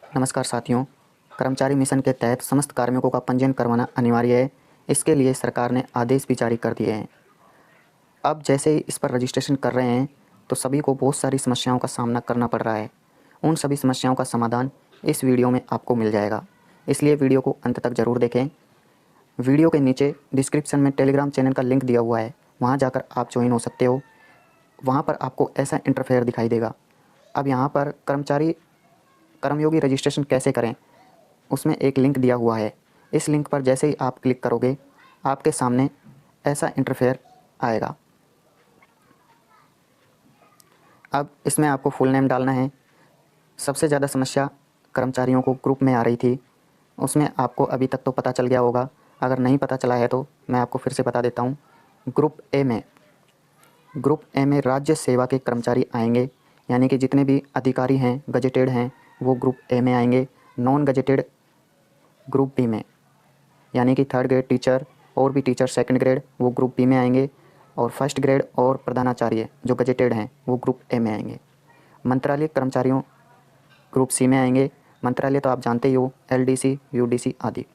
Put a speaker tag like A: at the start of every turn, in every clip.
A: नमस्कार साथियों। कर्मचारी मिशन के तहत समस्त कार्मिकों का पंजीयन करवाना अनिवार्य है। इसके लिए सरकार ने आदेश भी जारी कर दिए हैं। अब जैसे ही इस पर रजिस्ट्रेशन कर रहे हैं तो सभी को बहुत सारी समस्याओं का सामना करना पड़ रहा है। उन सभी समस्याओं का समाधान इस वीडियो में आपको मिल जाएगा, इसलिए वीडियो को अंत तक ज़रूर देखें। वीडियो के नीचे डिस्क्रिप्शन में टेलीग्राम चैनल का लिंक दिया हुआ है, वहाँ जाकर आप ज्वाइन हो सकते हो। वहाँ पर आपको ऐसा इंटरफेयर दिखाई देगा। अब यहाँ पर कर्मयोगी रजिस्ट्रेशन कैसे करें, उसमें एक लिंक दिया हुआ है। इस लिंक पर जैसे ही आप क्लिक करोगे आपके सामने ऐसा इंटरफेयर आएगा। अब इसमें आपको फुल नेम डालना है। सबसे ज़्यादा समस्या कर्मचारियों को ग्रुप में आ रही थी, उसमें आपको अभी तक तो पता चल गया होगा। अगर नहीं पता चला है तो मैं आपको फिर से बता देता हूँ। ग्रुप ए में राज्य सेवा के कर्मचारी आएंगे, यानी कि जितने भी अधिकारी हैं, गजेटेड हैं, वो ग्रुप ए में आएंगे। नॉन गजेटेड ग्रुप बी में, यानी कि थर्ड ग्रेड टीचर और भी टीचर सेकंड ग्रेड, वो ग्रुप बी में आएंगे। और फर्स्ट ग्रेड और प्रधानाचार्य जो गजेटेड हैं वो ग्रुप ए में आएंगे। मंत्रालय कर्मचारियों ग्रुप सी में आएंगे। मंत्रालय तो आप जानते ही हो, एलडीसी, यूडीसी आदि।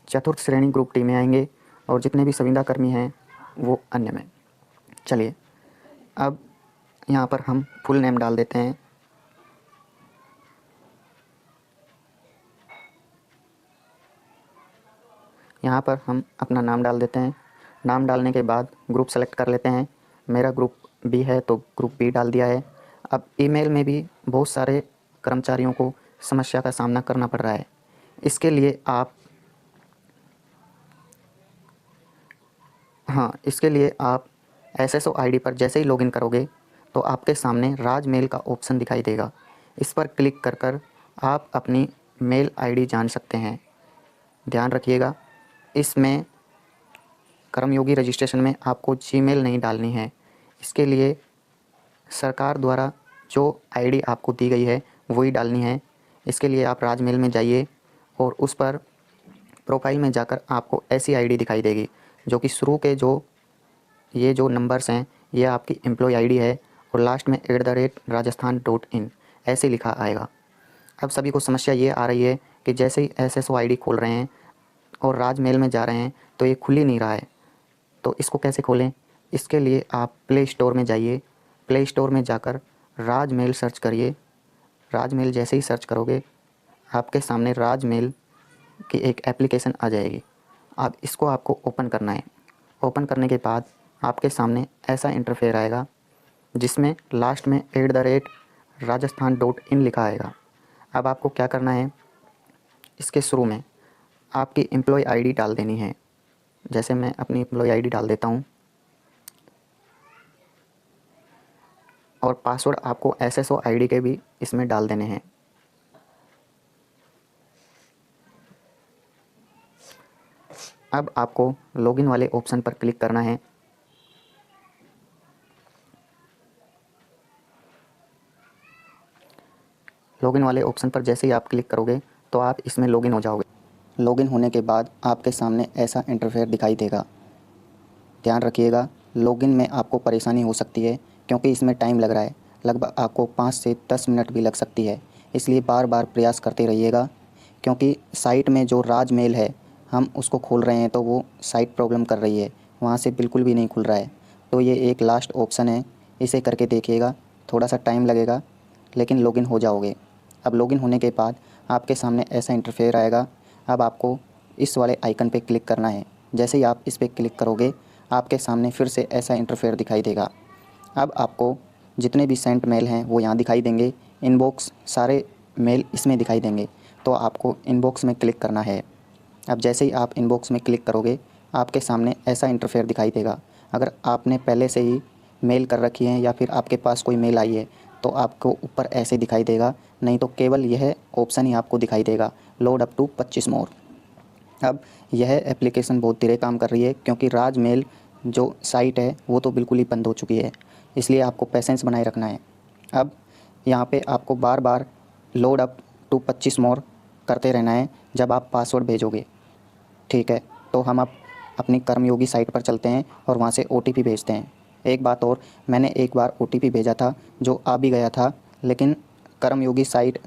A: चतुर्थ श्रेणी ग्रुप टी में आएंगे और जितने भी संविदा कर्मी हैं वो अन्य में। चलिए अब यहाँ पर हम फुल नेम डाल देते हैं। यहाँ पर हम अपना नाम डाल देते हैं। नाम डालने के बाद ग्रुप सेलेक्ट कर लेते हैं। मेरा ग्रुप बी है तो ग्रुप बी डाल दिया है। अब ईमेल में भी बहुत सारे कर्मचारियों को समस्या का सामना करना पड़ रहा है। इसके लिए आप SSO ID पर जैसे ही लॉगिन करोगे तो आपके सामने राज मेल का ऑप्शन दिखाई देगा। इस पर क्लिक कर कर आप अपनी मेल ID जान सकते हैं। ध्यान रखिएगा, इसमें कर्मयोगी रजिस्ट्रेशन में आपको जीमेल नहीं डालनी है। इसके लिए सरकार द्वारा जो ID आपको दी गई है वही डालनी है। इसके लिए आप राजमेल में जाइए और उस पर प्रोफाइल में जाकर आपको ऐसी ID दिखाई देगी जो कि शुरू के जो नंबर्स हैं ये आपकी एम्प्लॉय ID है और लास्ट में @rajasthan.in ऐसे लिखा आएगा। अब सभी को समस्या ये आ रही है कि जैसे ही SSO ID खोल रहे हैं और राजमेल में जा रहे हैं तो ये खुल ही नहीं रहा है। तो इसको कैसे खोलें? इसके लिए आप प्ले स्टोर में जाइए। प्ले स्टोर में जाकर राजमेल सर्च करिए। राजमेल जैसे ही सर्च करोगे आपके सामने राजमेल की एक एप्लीकेशन आ जाएगी। अब इसको आपको ओपन करना है। ओपन करने के बाद आपके सामने ऐसा इंटरफेयर आएगा जिसमें लास्ट में @rajasthan.in लिखा आएगा। अब आपको क्या करना है, इसके शुरू में आपकी एम्प्लॉय ID डाल देनी है। जैसे मैं अपनी एम्प्लॉय ID डाल देता हूँ और पासवर्ड आपको SSO ID के भी इसमें डाल देने हैं। अब आपको लॉगिन वाले ऑप्शन पर क्लिक करना है। लॉगिन वाले ऑप्शन पर जैसे ही आप क्लिक करोगे तो आप इसमें लॉगिन हो जाओगे। लॉगिन होने के बाद आपके सामने ऐसा इंटरफेयर दिखाई देगा। ध्यान रखिएगा, लॉगिन में आपको परेशानी हो सकती है क्योंकि इसमें टाइम लग रहा है। लगभग आपको 5 से 10 मिनट भी लग सकती है, इसलिए बार बार प्रयास करते रहिएगा। क्योंकि साइट में जो राजमेल है हम उसको खोल रहे हैं तो वो साइट प्रॉब्लम कर रही है, वहाँ से बिल्कुल भी नहीं खुल रहा है। तो ये एक लास्ट ऑप्शन है, इसे करके देखिएगा। थोड़ा सा टाइम लगेगा लेकिन लॉगिन हो जाओगे। अब लॉगिन होने के बाद आपके सामने ऐसा इंटरफेयर आएगा। अब आपको इस वाले आइकन पे क्लिक करना है। जैसे ही आप इस पर क्लिक करोगे आपके सामने फिर से ऐसा इंटरफेयर दिखाई देगा। अब आपको जितने भी सेंट मेल हैं वो यहाँ दिखाई देंगे। इनबॉक्स सारे मेल इसमें दिखाई देंगे, तो आपको इनबॉक्स में क्लिक करना है। अब जैसे ही आप इनबॉक्स में क्लिक करोगे आपके सामने ऐसा इंटरफेयर दिखाई देगा। अगर आपने पहले से ही मेल कर रखी है या फिर आपके पास कोई मेल आई है तो आपको ऊपर ऐसे दिखाई देगा, नहीं तो केवल यह ऑप्शन ही आपको दिखाई देगा, लोड अप टू 25 मोर। अब यह एप्लीकेशन बहुत धीरे काम कर रही है क्योंकि राजमेल जो साइट है वो तो बिल्कुल ही बंद हो चुकी है, इसलिए आपको पेशेंस बनाए रखना है। अब यहाँ पे आपको बार बार लोड अप टू 25 मोर करते रहना है जब आप पासवर्ड भेजोगे। ठीक है, तो हम अब अपनी कर्मयोगी साइट पर चलते हैं और वहाँ से OTP भेजते हैं। एक बात और, मैंने एक बार OTP भेजा था जो आ भी गया था, लेकिन कर्मयोगी साइट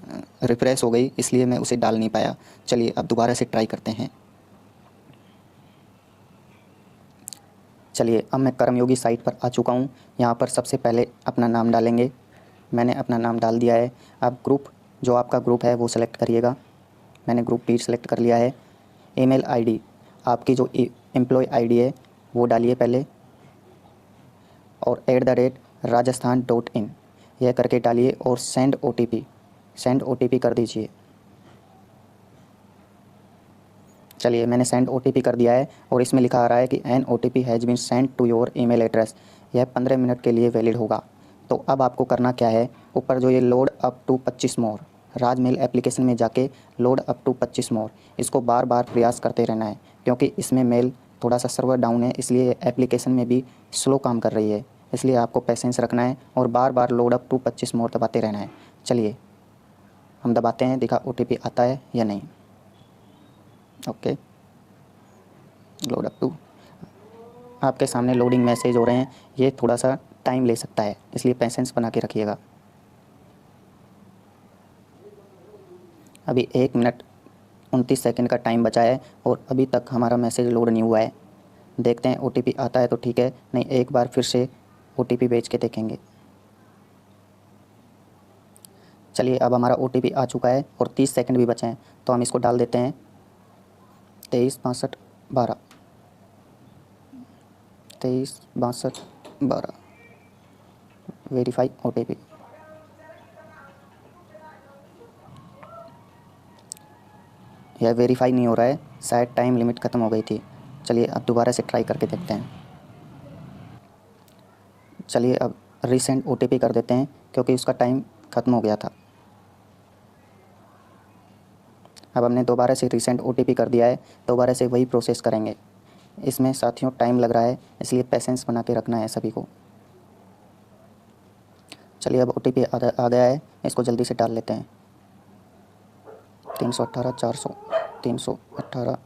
A: रिफ्रेश हो गई, इसलिए मैं उसे डाल नहीं पाया। चलिए अब दोबारा से ट्राई करते हैं। चलिए अब मैं कर्मयोगी साइट पर आ चुका हूँ। यहाँ पर सबसे पहले अपना नाम डालेंगे। मैंने अपना नाम डाल दिया है। अब ग्रुप, जो आपका ग्रुप है वो सेलेक्ट करिएगा। मैंने ग्रुप डी सेलेक्ट कर लिया है। ईमेल आईडी, आपकी जो एम्प्लॉय आईडी है वो डालिए पहले, और @rajasthan.in यह करके डालिए और सेंड OTP कर दीजिए। चलिए मैंने सेंड OTP कर दिया है और इसमें लिखा आ रहा है कि an OTP has been send to your email address. यह 15 मिनट के लिए वैलिड होगा। तो अब आपको करना क्या है, ऊपर जो ये load up to 25 more, Rajmail application में जाके लोड अप टू 25 मोर, इसको बार बार प्रयास करते रहना है, क्योंकि इसमें मेल थोड़ा सा सर्वर डाउन है, इसलिए एप्लीकेशन में भी स्लो काम कर रही है। इसलिए आपको पेशेंस रखना है और बार बार लोड अप टू 25 मोर दबाते रहना है। चलिए हम दबाते हैं, देखा OTP आता है या नहीं। ओके, लोड अप टू, आपके सामने लोडिंग मैसेज हो रहे हैं। ये थोड़ा सा टाइम ले सकता है, इसलिए पेशेंस बना के रखिएगा। अभी 1 मिनट 29 सेकंड का टाइम बचा है और अभी तक हमारा मैसेज लोड नहीं हुआ है। देखते हैं OTP आता है तो ठीक है, नहीं एक बार फिर से OTP भेज के देखेंगे। चलिए अब हमारा OTP आ चुका है और 30 सेकंड भी बचे हैं, तो हम इसको डाल देते हैं 23 62 12 23 62 12 वेरीफाई OTP। यह वेरीफाई नहीं हो रहा है, शायद टाइम लिमिट ख़त्म हो गई थी। चलिए अब दोबारा से ट्राई करके देखते हैं। चलिए अब रीसेंड OTP कर देते हैं, क्योंकि उसका टाइम ख़त्म हो गया था। अब हमने दोबारा से रीसेंड OTP कर दिया है, दोबारा से वही प्रोसेस करेंगे। इसमें साथियों टाइम लग रहा है, इसलिए पेशेंस बना के रखना है सभी को। चलिए अब OTP आ गया है, इसको जल्दी से डाल लेते हैं। 318 400 318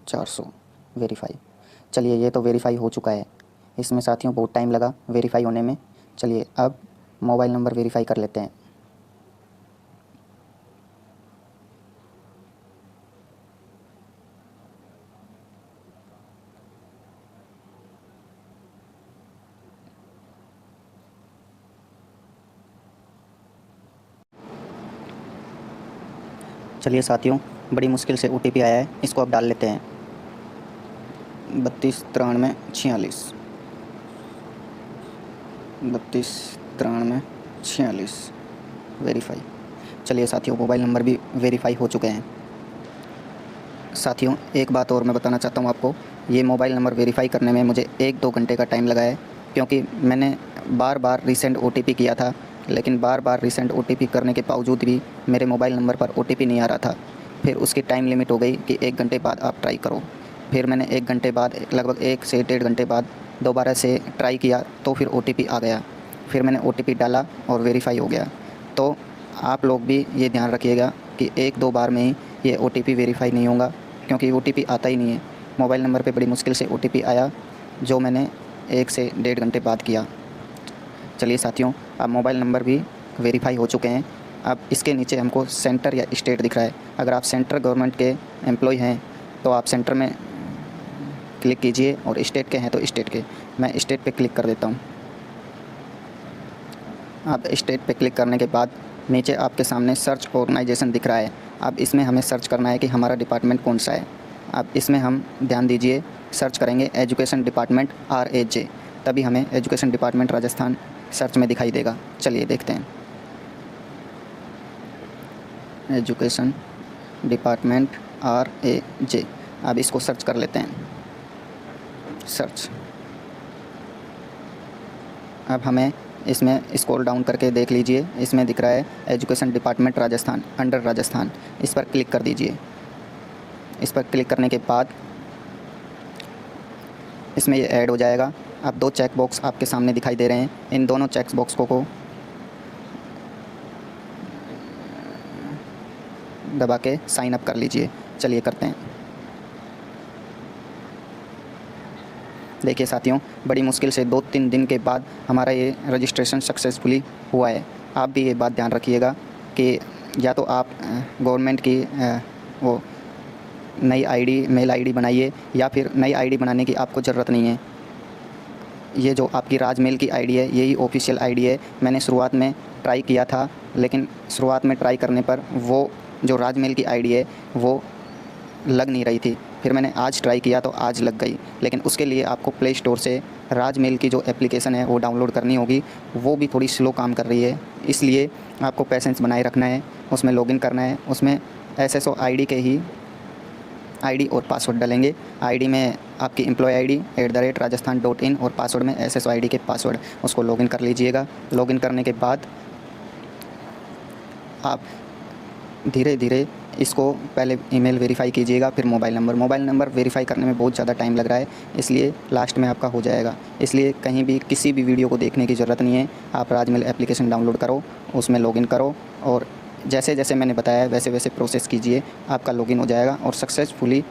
A: 400 वेरीफाई। चलिए ये तो वेरीफाई हो चुका है। इसमें साथियों बहुत टाइम लगा वेरीफाई होने में। चलिए अब मोबाइल नंबर वेरीफाई कर लेते हैं। चलिए साथियों, बड़ी मुश्किल से OTP आया है, इसको अब डाल लेते हैं। 32 93 46 32 93 46 वेरीफाई। चलिए साथियों, मोबाइल नंबर भी वेरीफाई हो चुके हैं। साथियों एक बात और मैं बताना चाहता हूँ आपको, ये मोबाइल नंबर वेरीफाई करने में मुझे 1-2 घंटे का टाइम लगा है, क्योंकि मैंने बार बार रीसेंड OTP किया था, लेकिन बार बार रीसेंड OTP करने के बावजूद भी मेरे मोबाइल नंबर पर OTP नहीं आ रहा था। फिर उसकी टाइम लिमिट हो गई कि 1 घंटे बाद आप ट्राई करो। फिर मैंने 1 घंटे बाद, लगभग 1 से 1.5 घंटे बाद दोबारा से ट्राई किया, तो फिर OTP आ गया। फिर मैंने OTP डाला और वेरीफाई हो गया। तो आप लोग भी ये ध्यान रखिएगा कि 1-2 बार में ही ये OTP वेरीफाई नहीं होगा, क्योंकि OTP आता ही नहीं है। मोबाइल नंबर पे बड़ी मुश्किल से OTP आया, जो मैंने 1 से 1.5 घंटे बाद किया। चलिए साथियों, अब मोबाइल नंबर भी वेरीफाई हो चुके हैं। अब इसके नीचे हमको सेंटर या स्टेट दिख रहा है। अगर आप सेंट्रल गवर्नमेंट के एम्प्लॉय हैं तो आप सेंटर में क्लिक कीजिए, और स्टेट के हैं तो स्टेट के। मैं स्टेट पे क्लिक कर देता हूँ। आप स्टेट पे क्लिक करने के बाद नीचे आपके सामने सर्च ऑर्गेनाइजेशन दिख रहा है। अब इसमें हमें सर्च करना है कि हमारा डिपार्टमेंट कौन सा है। अब इसमें हम ध्यान दीजिए, सर्च करेंगे एजुकेशन डिपार्टमेंट RAJ, तभी हमें एजुकेशन डिपार्टमेंट राजस्थान सर्च में दिखाई देगा। चलिए देखते हैं, एजुकेशन डिपार्टमेंट RAJ। अब इसको सर्च कर लेते हैं, सर्च। अब हमें इसमें स्क्रॉल डाउन करके देख लीजिए, इसमें दिख रहा है education department Rajasthan, under Rajasthan. इस पर क्लिक कर दीजिए। इस पर क्लिक करने के बाद इसमें ये ऐड हो जाएगा। अब 2 चेक बॉक्स आपके सामने दिखाई दे रहे हैं, इन दोनों चेक बॉक्स को दबा के साइन अप कर लीजिए। चलिए करते हैं। देखिए साथियों, बड़ी मुश्किल से 2-3 दिन के बाद हमारा ये रजिस्ट्रेशन सक्सेसफुली हुआ है। आप भी ये बात ध्यान रखिएगा कि या तो आप गवर्नमेंट की वो नई आईडी, मेल आईडी बनाइए, या फिर नई आईडी बनाने की आपको ज़रूरत नहीं है। ये जो आपकी राजमेल की आईडी है यही ऑफिशियल आईडी है। मैंने शुरुआत में ट्राई किया था, लेकिन शुरुआत में ट्राई करने पर वो जो राजमेल की आईडी है वो लग नहीं रही थी। फिर मैंने आज ट्राई किया तो आज लग गई, लेकिन उसके लिए आपको प्ले स्टोर से राजमेल की जो एप्लीकेशन है वो डाउनलोड करनी होगी। वो भी थोड़ी स्लो काम कर रही है, इसलिए आपको पेशेंस बनाए रखना है। उसमें लॉगिन करना है, उसमें SSO आईडी के ही आईडी और पासवर्ड डालेंगे। आईडी में आपकी एम्प्लॉय आईडी @rajasthan.in और पासवर्ड में SSO आईडी के पासवर्ड, उसको लॉगिन कर लीजिएगा। लॉगिन करने के बाद आप धीरे धीरे इसको पहले ईमेल वेरीफ़ाई कीजिएगा, फिर मोबाइल नंबर वेरीफ़ाई करने में बहुत ज़्यादा टाइम लग रहा है, इसलिए लास्ट में आपका हो जाएगा। इसलिए कहीं भी किसी भी वीडियो को देखने की ज़रूरत नहीं है। आप राजमेल एप्लीकेशन डाउनलोड करो, उसमें लॉगिन करो और जैसे जैसे मैंने बताया वैसे वैसे प्रोसेस कीजिए, आपका लॉगिन हो जाएगा और सक्सेसफुली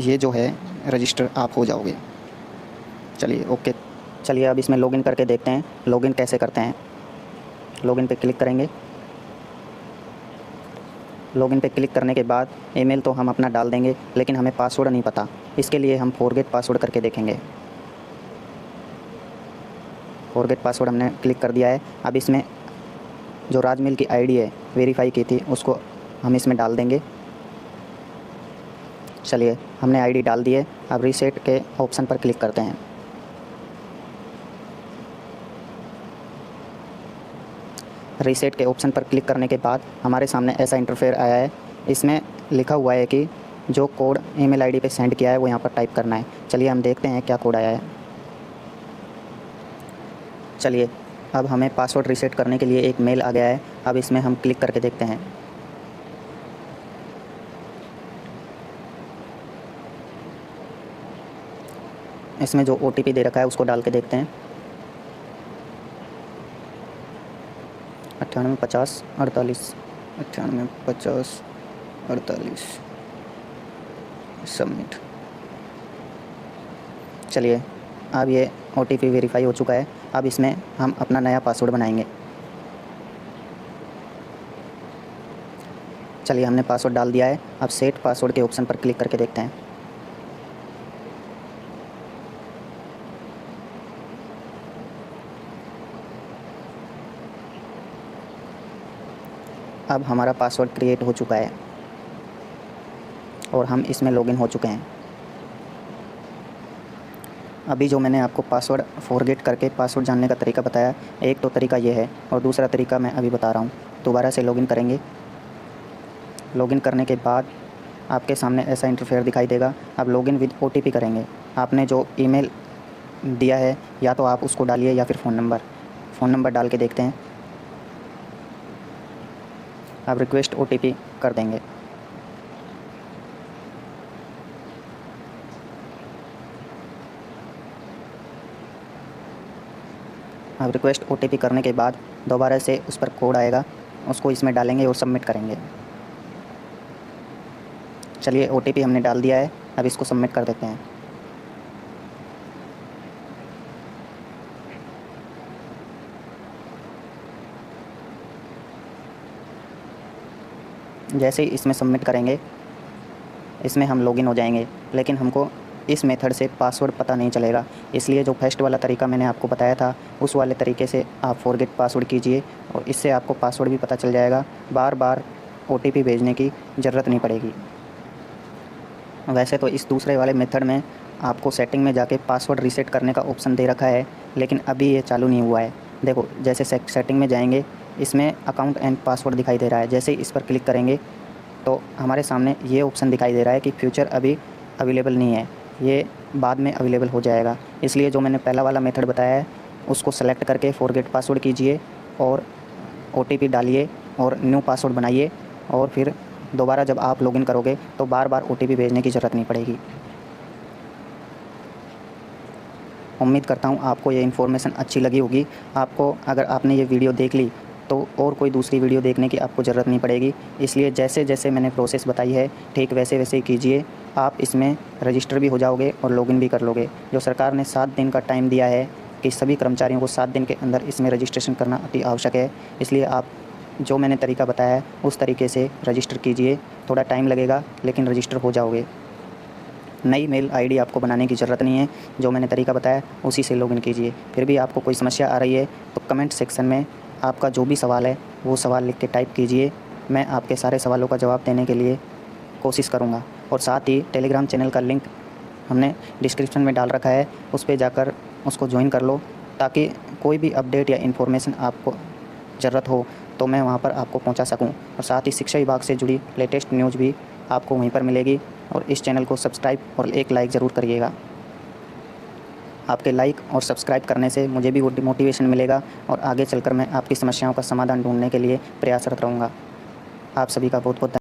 A: ये जो है रजिस्टर आप हो जाओगे। चलिए ओके, चलिए अब इसमें लॉगिन करके देखते हैं लॉगिन कैसे करते हैं। लॉगिन पे क्लिक करेंगे। लॉगिन पे क्लिक करने के बाद ईमेल तो हम अपना डाल देंगे, लेकिन हमें पासवर्ड नहीं पता। इसके लिए हम फॉरगेट पासवर्ड करके देखेंगे। फॉरगेट पासवर्ड हमने क्लिक कर दिया है। अब इसमें जो राजमेल की आईडी है वेरीफ़ाई की थी उसको हम इसमें डाल देंगे। चलिए हमने आईडी डाल दी है। अब रीसेट के ऑप्शन पर क्लिक करते हैं। रीसेट के ऑप्शन पर क्लिक करने के बाद हमारे सामने ऐसा इंटरफेयर आया है। इसमें लिखा हुआ है कि जो कोड ईमेल आईडी पे सेंड किया है वो यहाँ पर टाइप करना है। चलिए हम देखते हैं क्या कोड आया है। चलिए अब हमें पासवर्ड रीसेट करने के लिए एक मेल आ गया है। अब इसमें हम क्लिक करके देखते हैं। इसमें जो OTP दे रखा है उसको डाल के देखते हैं। 98 50 48 98 50 48 सबमिट। चलिए अब ये OTP वेरीफाई हो चुका है। अब इसमें हम अपना नया पासवर्ड बनाएंगे। चलिए हमने पासवर्ड डाल दिया है। अब सेट पासवर्ड के ऑप्शन पर क्लिक करके देखते हैं। अब हमारा पासवर्ड क्रिएट हो चुका है और हम इसमें लॉगिन हो चुके हैं। अभी जो मैंने आपको पासवर्ड फॉरगेट करके पासवर्ड जानने का तरीका बताया, एक तो तरीका ये है और दूसरा तरीका मैं अभी बता रहा हूँ। दोबारा से लॉगिन करेंगे। लॉगिन करने के बाद आपके सामने ऐसा इंटरफेयर दिखाई देगा। अब लॉगिन विद OTP करेंगे। आपने जो ईमेल दिया है या तो आप उसको डालिए या फिर फ़ोन नंबर डाल के देखते हैं। अब रिक्वेस्ट OTP कर देंगे। अब रिक्वेस्ट OTP करने के बाद दोबारा से उस पर कोड आएगा, उसको इसमें डालेंगे और सबमिट करेंगे। चलिए OTP हमने डाल दिया है। अब इसको सबमिट कर देते हैं। जैसे ही इसमें सबमिट करेंगे इसमें हम लॉगिन हो जाएंगे, लेकिन हमको इस मेथड से पासवर्ड पता नहीं चलेगा। इसलिए जो फर्स्ट वाला तरीका मैंने आपको बताया था उस वाले तरीके से आप फॉरगेट पासवर्ड कीजिए और इससे आपको पासवर्ड भी पता चल जाएगा। बार बार OTP भेजने की ज़रूरत नहीं पड़ेगी। वैसे तो इस दूसरे वाले मेथड में आपको सेटिंग में जाके पासवर्ड रीसेट करने का ऑप्शन दे रखा है, लेकिन अभी ये चालू नहीं हुआ है। देखो जैसे सेटिंग में जाएंगे, इसमें अकाउंट एंड पासवर्ड दिखाई दे रहा है। जैसे ही इस पर क्लिक करेंगे तो हमारे सामने ये ऑप्शन दिखाई दे रहा है कि फ्यूचर अभी अवेलेबल नहीं है, ये बाद में अवेलेबल हो जाएगा। इसलिए जो मैंने पहला वाला मेथड बताया है उसको सेलेक्ट करके फॉरगेट पासवर्ड कीजिए और OTP डालिए और न्यू पासवर्ड बनाइए और फिर दोबारा जब आप लॉगिन करोगे तो बार बार OTP भेजने की ज़रूरत नहीं पड़ेगी। उम्मीद करता हूँ आपको ये इन्फॉर्मेशन अच्छी लगी होगी। आपको अगर आपने ये वीडियो देख ली तो और कोई दूसरी वीडियो देखने की आपको ज़रूरत नहीं पड़ेगी। इसलिए जैसे जैसे मैंने प्रोसेस बताई है ठीक वैसे वैसे ही कीजिए। आप इसमें रजिस्टर भी हो जाओगे और लॉगिन भी कर लोगे। जो सरकार ने 7 दिन का टाइम दिया है कि सभी कर्मचारियों को 7 दिन के अंदर इसमें रजिस्ट्रेशन करना अति आवश्यक है, इसलिए आप जो मैंने तरीका बताया है उस तरीके से रजिस्टर कीजिए। थोड़ा टाइम लगेगा लेकिन रजिस्टर हो जाओगे। नई मेल आईडी आपको बनाने की ज़रूरत नहीं है, जो मैंने तरीका बताया उसी से लॉगिन कीजिए। फिर भी आपको कोई समस्या आ रही है तो कमेंट सेक्शन में आपका जो भी सवाल है वो सवाल लिख के टाइप कीजिए। मैं आपके सारे सवालों का जवाब देने के लिए कोशिश करूँगा। और साथ ही टेलीग्राम चैनल का लिंक हमने डिस्क्रिप्शन में डाल रखा है, उस पे जाकर उसको ज्वाइन कर लो, ताकि कोई भी अपडेट या इन्फॉर्मेशन आपको ज़रूरत हो तो मैं वहाँ पर आपको पहुँचा सकूँ। और साथ ही शिक्षा विभाग से जुड़ी लेटेस्ट न्यूज़ भी आपको वहीं पर मिलेगी। और इस चैनल को सब्सक्राइब और एक लाइक ज़रूर करिएगा। आपके लाइक और सब्सक्राइब करने से मुझे भी मोटिवेशन मिलेगा और आगे चलकर मैं आपकी समस्याओं का समाधान ढूँढने के लिए प्रयासरत रहूँगा। आप सभी का बहुत बहुत